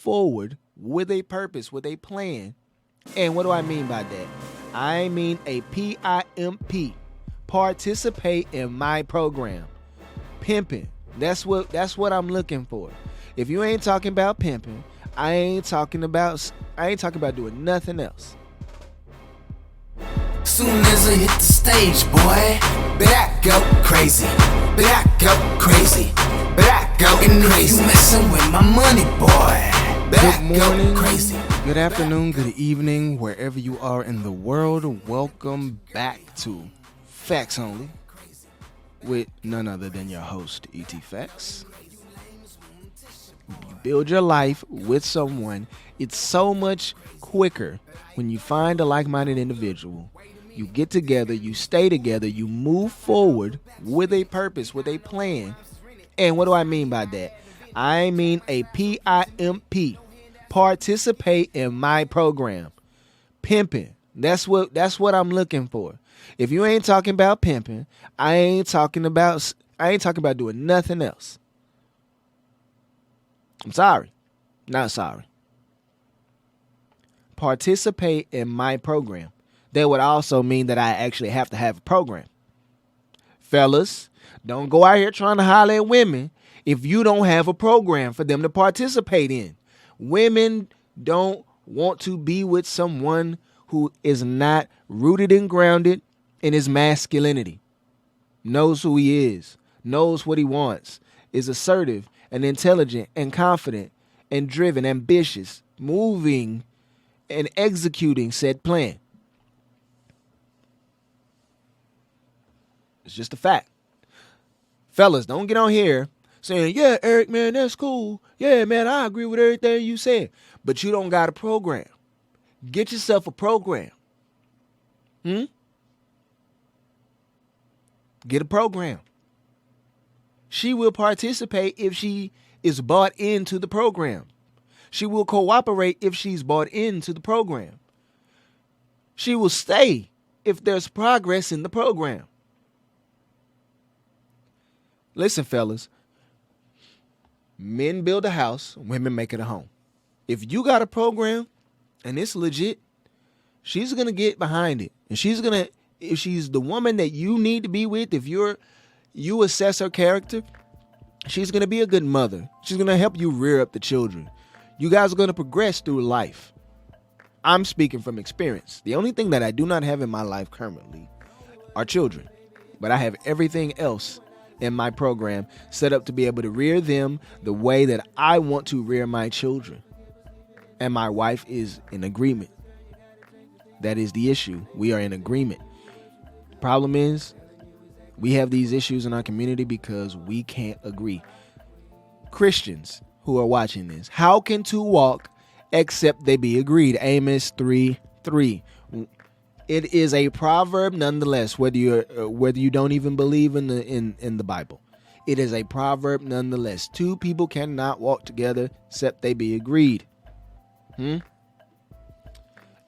forward with a purpose, with a plan. And what do I mean by that? I mean a PIMP. Participate in my program. Pimping. That's what I'm looking for. If you ain't talking about pimping, I ain't talking about doing nothing else. Soon as I hit the stage, boy, but I go crazy, but I go crazy, but I go crazy. You messing with my money, boy, but Good I morning, go crazy. good afternoon, good evening, wherever you are in the world. Welcome back to Facts Only with none other than your host, E.T. Facts. You build your life with someone. It's so much quicker when you find a like-minded individual. You get together, you stay together, you move forward with a purpose, with a plan. And what do I mean by that? I mean a PIMP. Participate in my program. Pimping. That's what I'm looking for. If you ain't talking about pimping, I ain't talking about doing nothing else. I'm sorry. Not sorry. Participate in my program. That would also mean that I actually have to have a program. Fellas, don't go out here trying to holler at women if you don't have a program for them to participate in. Women don't want to be with someone who is not rooted and grounded in his masculinity, knows who he is, knows what he wants, is assertive and intelligent and confident and driven, ambitious, moving and executing said plan. It's just a fact. Fellas, don't get on here saying, yeah, Eric, man, that's cool. Yeah, man, I agree with everything you said. But you don't got a program. Get yourself a program. Get a program. She will participate if she is bought into the program. She will cooperate if she's bought into the program. She will stay if there's progress in the program. Listen, fellas, men build a house, women make it a home. If you got a program and it's legit, she's going to get behind it. And if she's the woman that you need to be with, if you assess her character, she's going to be a good mother. She's going to help you rear up the children. You guys are going to progress through life. I'm speaking from experience. The only thing that I do not have in my life currently are children, but I have everything else in my program set up to be able to rear them the way that I want to rear my children. And my wife is in agreement. That is the issue. We are in agreement. Problem is, we have these issues in our community because we can't agree. Christians who are watching this, how can two walk except they be agreed? Amos 3:3. It is a proverb nonetheless, whether you don't even believe in the Bible. It is a proverb nonetheless. Two people cannot walk together except they be agreed.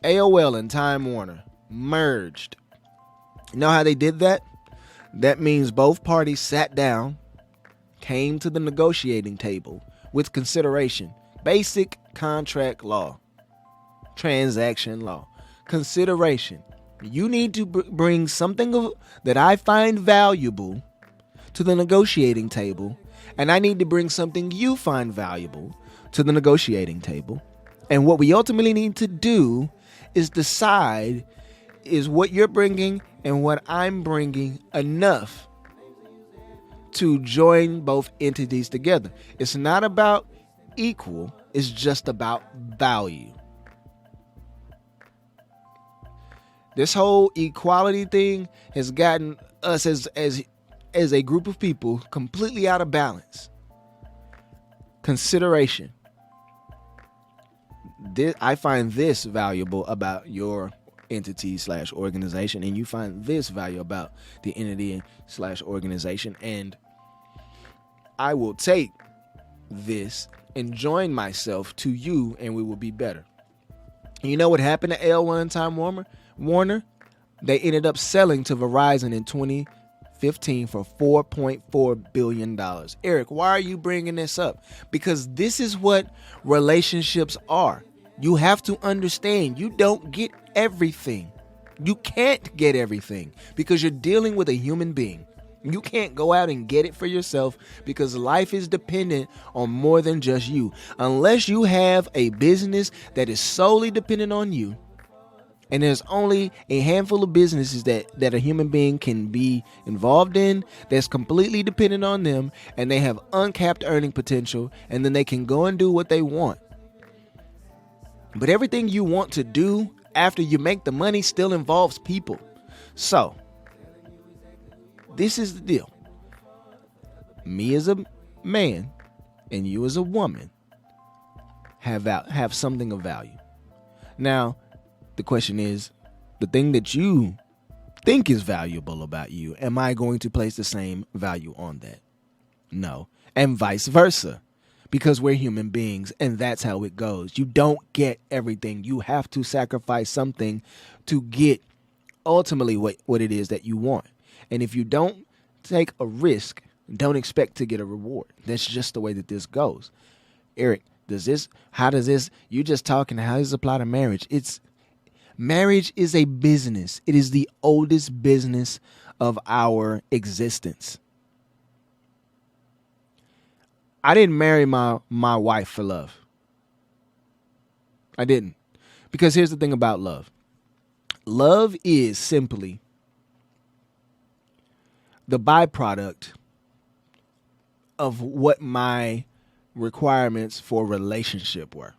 AOL and Time Warner merged. You know how they did that? That means both parties sat down, came to the negotiating table with consideration. Basic contract law, transaction law, consideration. You need to bring something that I find valuable to the negotiating table, and I need to bring something you find valuable to the negotiating table. And what we ultimately need to do is decide, is what you're bringing and what I'm bringing enough to join both entities together? It's not about equal, it's just about value. This whole equality thing has gotten us as a group of people completely out of balance. Consideration. I find this valuable about your entity / organization, and you find this value about the entity / organization, and I will take this and join myself to you, and we will be better. And you know what happened to AOL and Time Warner? They ended up selling to Verizon in 15 for $4.4 billion. Eric, why are you bringing this up? Because this is what relationships are. You have to understand you don't get everything. You can't get everything because you're dealing with a human being. You can't go out and get it for yourself because life is dependent on more than just you. Unless you have a business that is solely dependent on you, and there's only a handful of businesses that a human being can be involved in that's completely dependent on them, and they have uncapped earning potential, and then they can go and do what they want. But everything you want to do after you make the money still involves people. So, this is the deal. Me as a man and you as a woman have something of value. Now, the question is, the thing that you think is valuable about you, am I going to place the same value on that? No. And vice versa. Because we're human beings, and that's how it goes. You don't get everything. You have to sacrifice something to get ultimately what it is that you want. And if you don't take a risk, don't expect to get a reward. That's just the way that this goes. Eric, how does this, you just talking, how does this apply to marriage? Marriage is a business. It is the oldest business of our existence. I didn't marry my wife for love. I didn't. Because here's the thing about love. Love is simply the byproduct of what my requirements for a relationship were.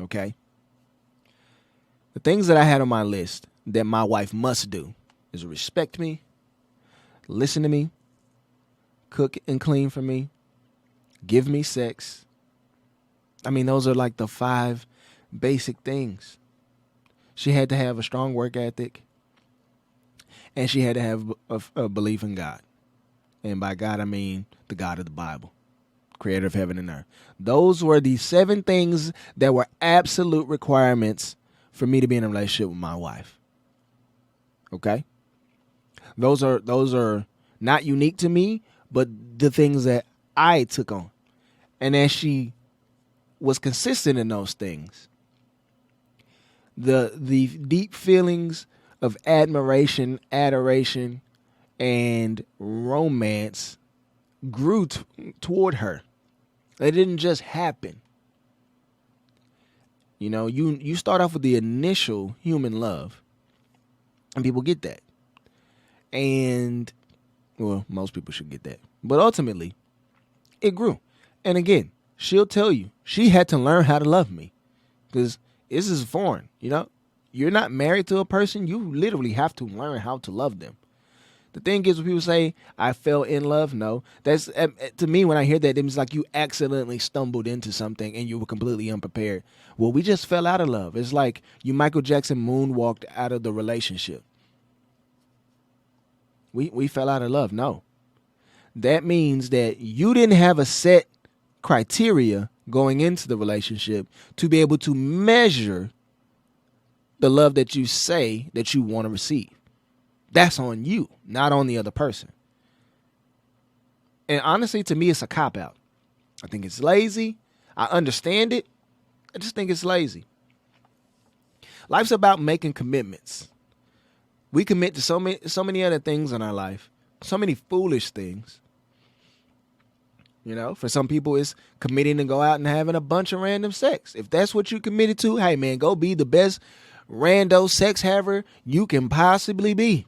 Okay? The things that I had on my list that my wife must do is respect me, listen to me, cook and clean for me, give me sex. I mean, those are like the 5 basic things. She had to have a strong work ethic, and she had to have a belief in God. And by God, I mean the God of the Bible, creator of heaven and earth. Those were the 7 things that were absolute requirements for me to be in a relationship with my wife. Okay? Those are not unique to me, but the things that I took on. And as she was consistent in those things, the deep feelings of admiration, adoration, and romance grew toward her. It didn't just happen. You know, you start off with the initial human love, and people get that. And, well, most people should get that. But ultimately, it grew. And again, she'll tell you, she had to learn how to love me. Because this is foreign, you know? You're not married to a person. You literally have to learn how to love them. The thing is, when people say, I fell in love, no. That's, to me, when I hear that, it's like you accidentally stumbled into something and you were completely unprepared. Well, we just fell out of love. It's like you Michael Jackson moonwalked out of the relationship. We fell out of love. No. That means that you didn't have a set criteria going into the relationship to be able to measure the love that you say that you want to receive. That's on you, not on the other person. And honestly, to me, it's a cop-out. I think it's lazy. I understand it. I just think it's lazy. Life's about making commitments. We commit to so many other things in our life, so many foolish things. You know, for some people, it's committing to go out and having a bunch of random sex. If that's what you committed to, hey, man, go be the best rando sex haver you can possibly be.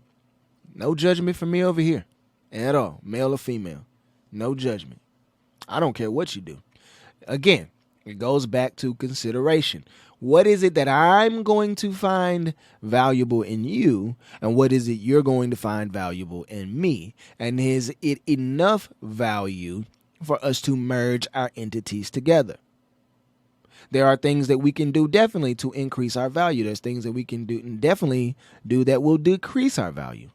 No judgment from me over here at all, male or female. No judgment. I don't care what you do. Again, it goes back to consideration. What is it that I'm going to find valuable in you, and what is it you're going to find valuable in me? And is it enough value for us to merge our entities together? There are things that we can do definitely to increase our value. There's things that we can do and definitely do that will decrease our value.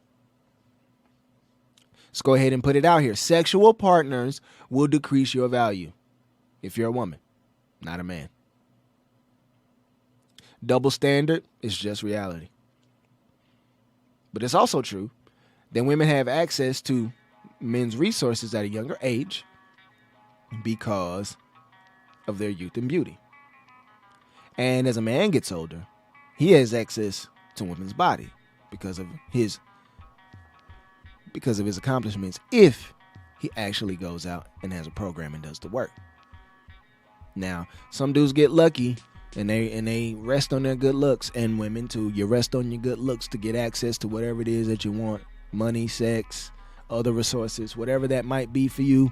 Let's go ahead and put it out here. Sexual partners will decrease your value if you're a woman, not a man. Double standard is just reality. But it's also true then women have access to men's resources at a younger age because of their youth and beauty. And as a man gets older, he has access to women's body because of his accomplishments if he actually goes out and has a program and does the work. Now, some dudes get lucky and they rest on their good looks, and women too. You rest on your good looks to get access to whatever it is that you want. Money, sex, other resources, whatever that might be for you.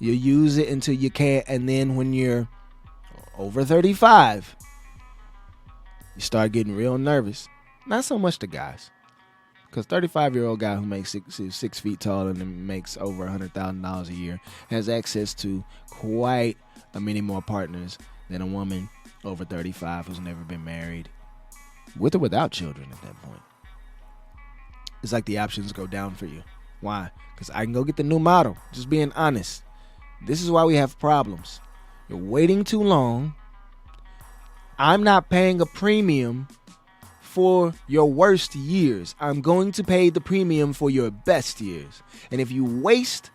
You use it until you can't, and then when you're over 35, you start getting real nervous. Not so much the guys, because 35-year-old guy who makes 6 feet tall and makes over $100,000 a year has access to quite a many more partners than a woman over 35 who's never been married, with or without children at that point. It's like the options go down for you. Why? Because I can go get the new model. Just being honest. This is why we have problems. You're waiting too long. I'm not paying a premium for your worst years. I'm going to pay the premium for your best years. And if you waste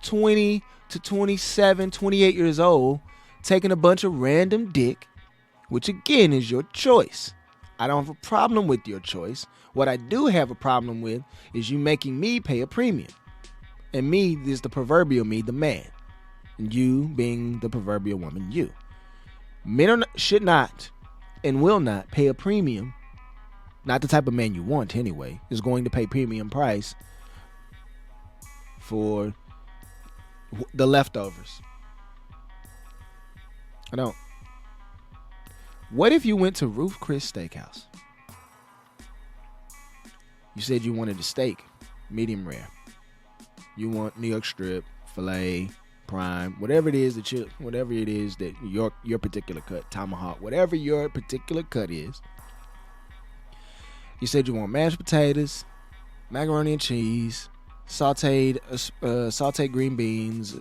20 to 27, 28 years old taking a bunch of random dick, which again is your choice. I don't have a problem with your choice. What I do have a problem with is you making me pay a premium. And me is the proverbial me, the man. And you being the proverbial woman, you. Men should not and will not pay a premium. Not the type of man you want anyway. Is going to pay premium price for the leftovers. I don't. What if you went to Ruth Chris Steakhouse? You said you wanted a steak, medium rare. You want New York strip, filet, prime, whatever it is that your particular cut, tomahawk, whatever your particular cut is. You said you want mashed potatoes, macaroni and cheese, sauteed green beans,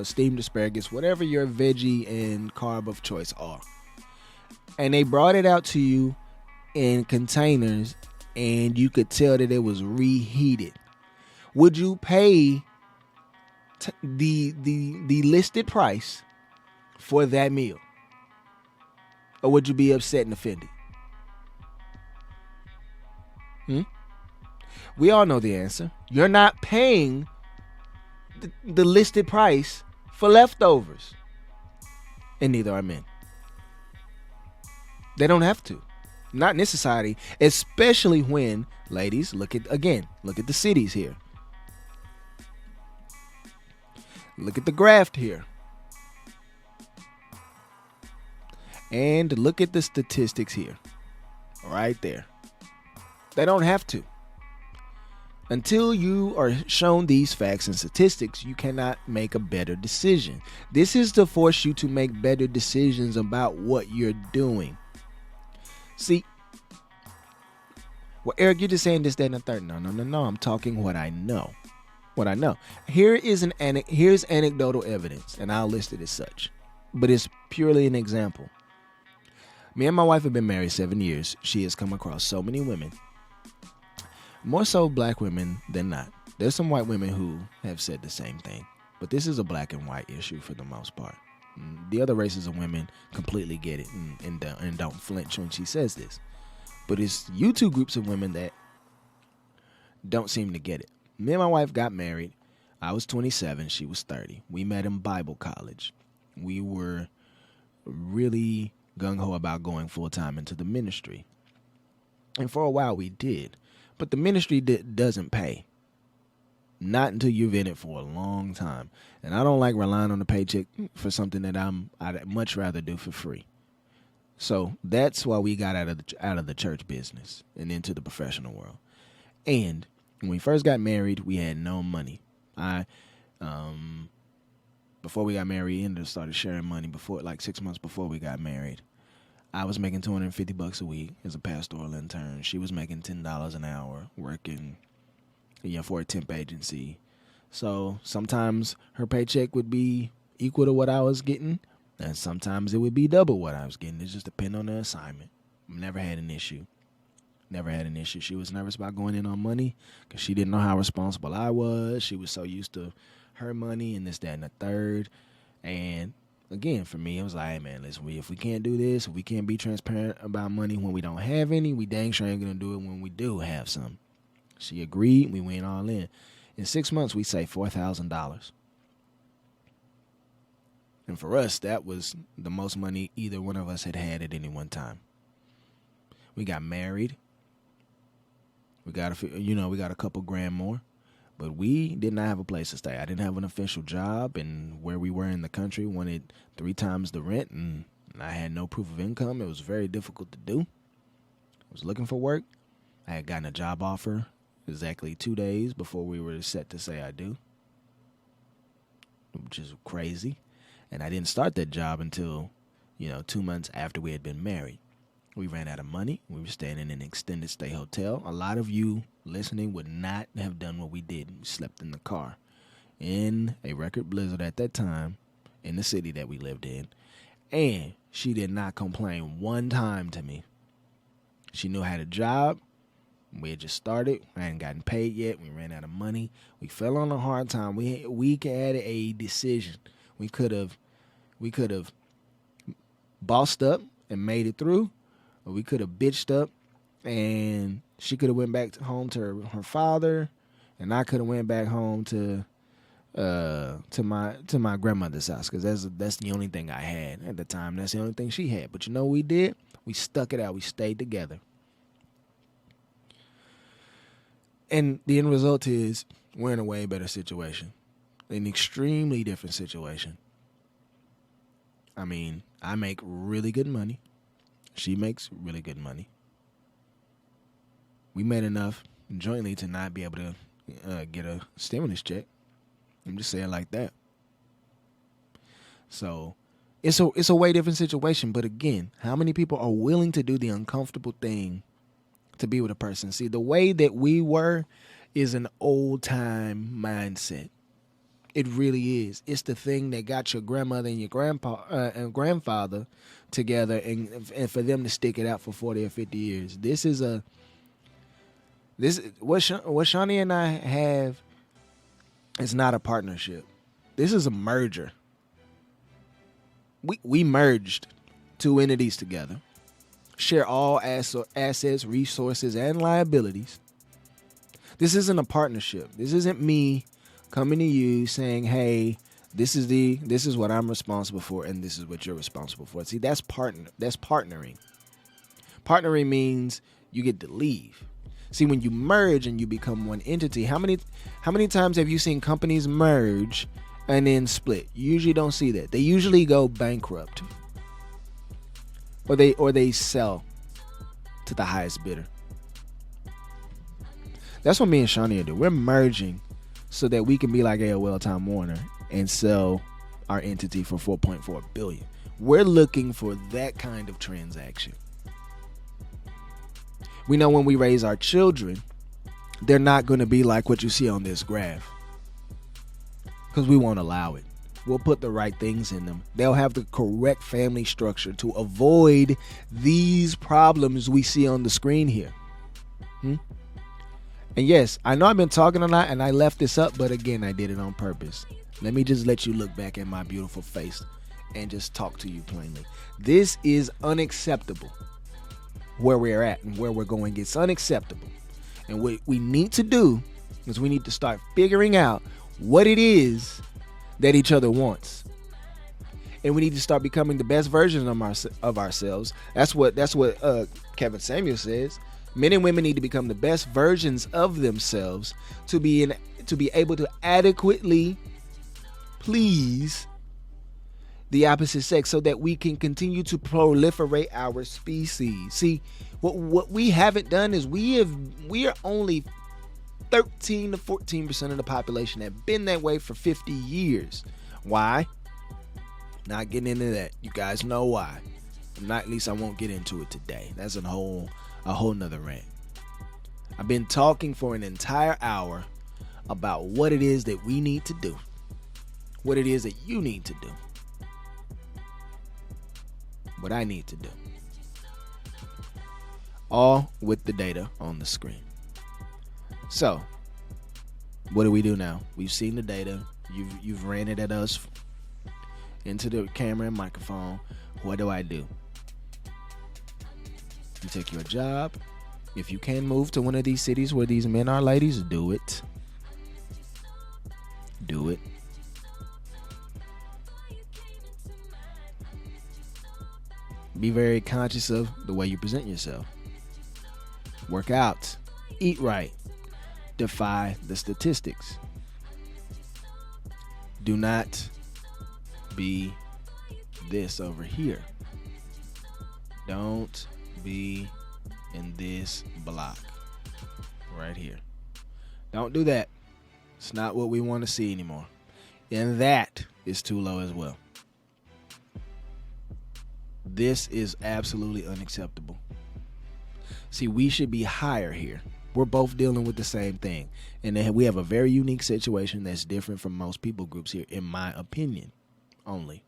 steamed asparagus, whatever your veggie and carb of choice are. And they brought it out to you in containers, and you could tell that it was reheated. Would you pay the listed price for that meal? Or would you be upset and offended? We all know the answer. You're not paying the listed price for leftovers. And neither are men. They don't have to. Not in this society, especially when, ladies, look at the cities here. Look at the graft here. And look at the statistics here. Right there. They don't have to. Until you are shown these facts and statistics, you cannot make a better decision. This is to force you to make better decisions about what you're doing. See, well, Eric, you're just saying this, that, and the third. No. I'm talking what I know. Here's anecdotal evidence, and I'll list it as such. But it's purely an example. Me and my wife have been married 7 years. She has come across so many women. More so black women than not. There's some white women who have said the same thing. But this is a black and white issue for the most part. The other races of women completely get it and don't flinch when she says this. But it's you two groups of women that don't seem to get it. Me and my wife got married. I was 27. She was 30. We met in Bible college. We were really gung-ho about going full-time into the ministry. And for a while we did. But the ministry doesn't pay. Not until you've in it for a long time. And I don't like relying on the paycheck for something that I'd much rather do for free. So that's why we got out of the church business and into the professional world. And when we first got married, we had no money. Before we got married, we started sharing money like 6 months before we got married. I was making $250 a week as a pastoral intern. She was making $10 an hour working, for a temp agency. So sometimes her paycheck would be equal to what I was getting, and sometimes it would be double what I was getting. It just depended on the assignment. Never had an issue. Never had an issue. She was nervous about going in on money because she didn't know how responsible I was. She was so used to her money and this, that, and the third. And again, for me, it was like, hey, man, listen, if we can't do this, if we can't be transparent about money when we don't have any, we dang sure ain't going to do it when we do have some. She agreed. We went all in. In 6 months, we saved $4,000. And for us, that was the most money either one of us had at any one time. We got married. We got a couple grand more. But we did not have a place to stay. I didn't have an official job, and where we were in the country wanted 3 times the rent, and I had no proof of income. It was very difficult to do. I was looking for work. I had gotten a job offer exactly 2 days before we were set to say I do, which is crazy. And I didn't start that job until, 2 months after we had been married. We ran out of money. We were staying in an extended stay hotel. A lot of you listening would not have done what we did. We slept in the car in a record blizzard at that time in the city that we lived in. And she did not complain one time to me. She knew I had a job. We had just started. I hadn't gotten paid yet. We ran out of money. We fell on a hard time. We had a decision. We could have bossed up and made it through, or we could have bitched up and she could have went back home to her father, and I could have went back home to my grandmother's house, because that's the only thing I had at the time. That's the only thing she had. But what we did? We stuck it out. We stayed together. And the end result is we're in a way better situation, an extremely different situation. I mean, I make really good money. She makes really good money. We made enough jointly to not be able to get a stimulus check. I'm just saying like that. So it's a way different situation. But again, how many people are willing to do the uncomfortable thing to be with a person? See, the way that we were is an old time mindset. It really is. It's the thing that got your grandmother and your grandfather together, and for them to stick it out for 40 or 50 years. What Shawnee and I have is not a partnership. This is a merger. We merged 2 entities together, share all assets, resources, and liabilities. This isn't a partnership. This isn't me coming to you saying, hey, this is what I'm responsible for, and this is what you're responsible for. See, that's partnering. Partnering means you get to leave. See, when you merge and you become one entity, how many times have you seen companies merge and then split? You usually don't see that. They usually go bankrupt. Or they sell to the highest bidder. That's what me and Shawnee do. We're merging so that we can be like AOL Time Warner and sell our entity for $4.4 billion. We're looking for that kind of transaction. We know when we raise our children, they're not going to be like what you see on this graph, because we won't allow it. We'll put the right things in them. They'll have the correct family structure to avoid these problems we see on the screen here. And yes, I know I've been talking a lot and I left this up, but again, I did it on purpose. Let me just let you look back at my beautiful face and just talk to you plainly. This is unacceptable. Where we're at and where we're going, it's unacceptable. And what we need to do is we need to start figuring out what it is that each other wants. And we need to start becoming the best version of ourselves. That's what Kevin Samuel says. Men and women need to become the best versions of themselves to be able to adequately please the opposite sex, so that we can continue to proliferate our species. See, what we haven't done is we are only 13 to 14% of the population that have been that way for 50 years. Why? Not getting into that. You guys know why. At least I won't get into it today. That's a whole nother rant. I've been talking for an entire hour about what it is that we need to do. What it is that you need to do. What I need to do. all with the data on the screen. So, what do we do now? We've seen the data. You've ran it at us into the camera and microphone. What do I do? You take your job. If you can move to one of these cities where these men are ladies, do it. Do it. Be very conscious of the way you present yourself. Work out. Eat right. Defy the statistics. Do not be this over here. Don't be in this block right here. Don't do that. It's not what we want to see anymore. And that is too low as well. This is absolutely unacceptable. See, we should be higher here. We're both dealing with the same thing. And then we have a very unique situation that's different from most people groups here, in my opinion, only.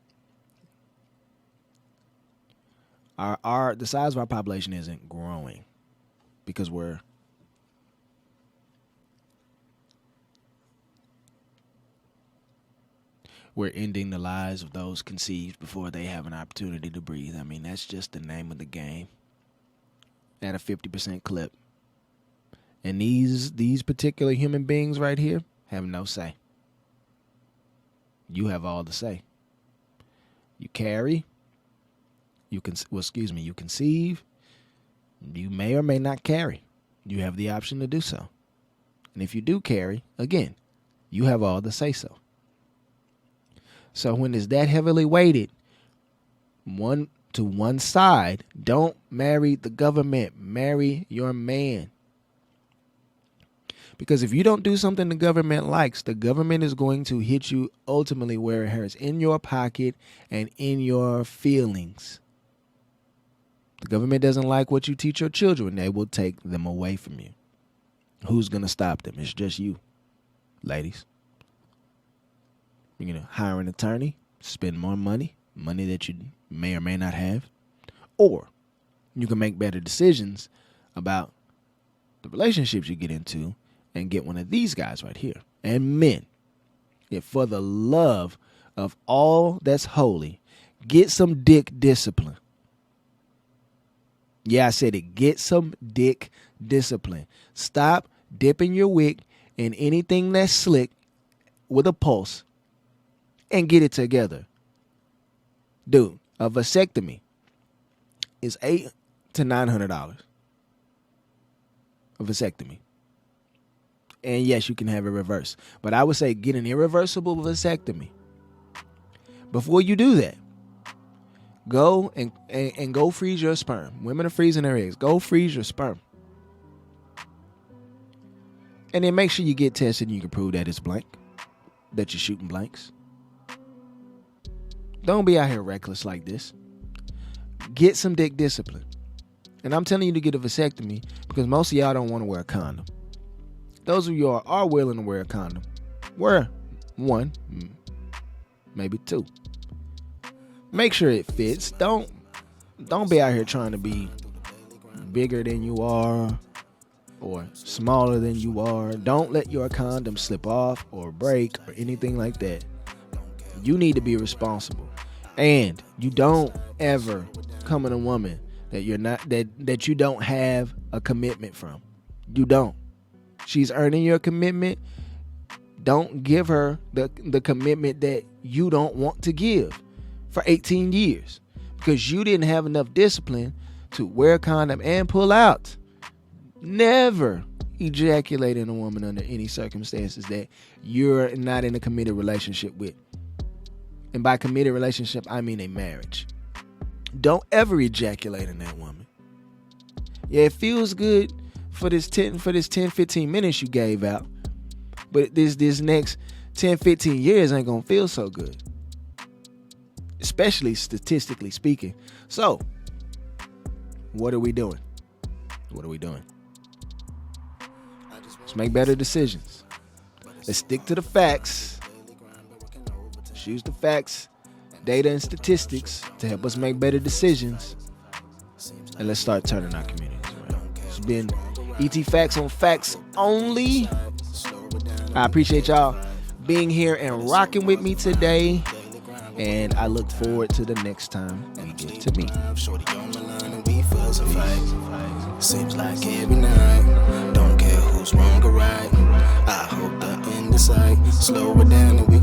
The size of our population isn't growing because we're ending the lives of those conceived before they have an opportunity to breathe. I mean, that's just the name of the game at a 50% clip. And these particular human beings right here have no say. You have all the say. You carry. You conceive. You may or may not carry. You have the option to do so. And if you do carry, again, you have all the say so. So when it's that heavily weighted, one side, don't marry the government. Marry your man. Because if you don't do something the government likes, the government is going to hit you ultimately where it hurts, in your pocket and in your feelings. The government doesn't like what you teach your children. They will take them away from you. Who's going to stop them? It's just you, ladies. You're going to hire an attorney, spend more money that you may or may not have. Or you can make better decisions about the relationships you get into and get one of these guys right here. And men, if for the love of all that's holy, get some dick discipline. Yeah, I said it. Get some dick discipline. Stop dipping your wick in anything that's slick with a pulse and get it together. Dude, a vasectomy is $800 to $900. A vasectomy. And yes, you can have it reversed. But I would say get an irreversible vasectomy. Before you do that, go and go freeze your sperm. Women are freezing their eggs. Go freeze your sperm. And then make sure you get tested and you can prove that it's blank. That you're shooting blanks. Don't be out here reckless like this. Get some dick discipline. And I'm telling you to get a vasectomy because most of y'all don't want to wear a condom. Those of you are willing to wear a condom, wear one, maybe two. Make sure it fits. Don't be out here trying to be bigger than you are or smaller than you are. Don't let your condom slip off or break or anything like that. You need to be responsible. And you don't ever come in a woman that you're not that you don't have a commitment from. You don't. She's earning your commitment. Don't give her the commitment that you don't want to give for 18 years because you didn't have enough discipline to wear a condom and pull out. Never ejaculate in a woman under any circumstances that you're not in a committed relationship with. And by committed relationship, I mean a marriage. Don't ever ejaculate in that woman. Yeah, it feels good for this 10-15 minutes you gave out. But this next 10-15 years ain't gonna feel so good. Especially statistically speaking. So, what are we doing? What are we doing? Let's make better decisions. Let's stick to the facts. Let's use the facts, data, and statistics to help us make better decisions. And let's start turning our communities around. been ET Facts on Facts Only. I appreciate y'all being here and rocking with me today. And I look forward to the next time we get to meet. Seems like every night. Don't care who's wrong or right. I hope the end is sight. Slow it down and we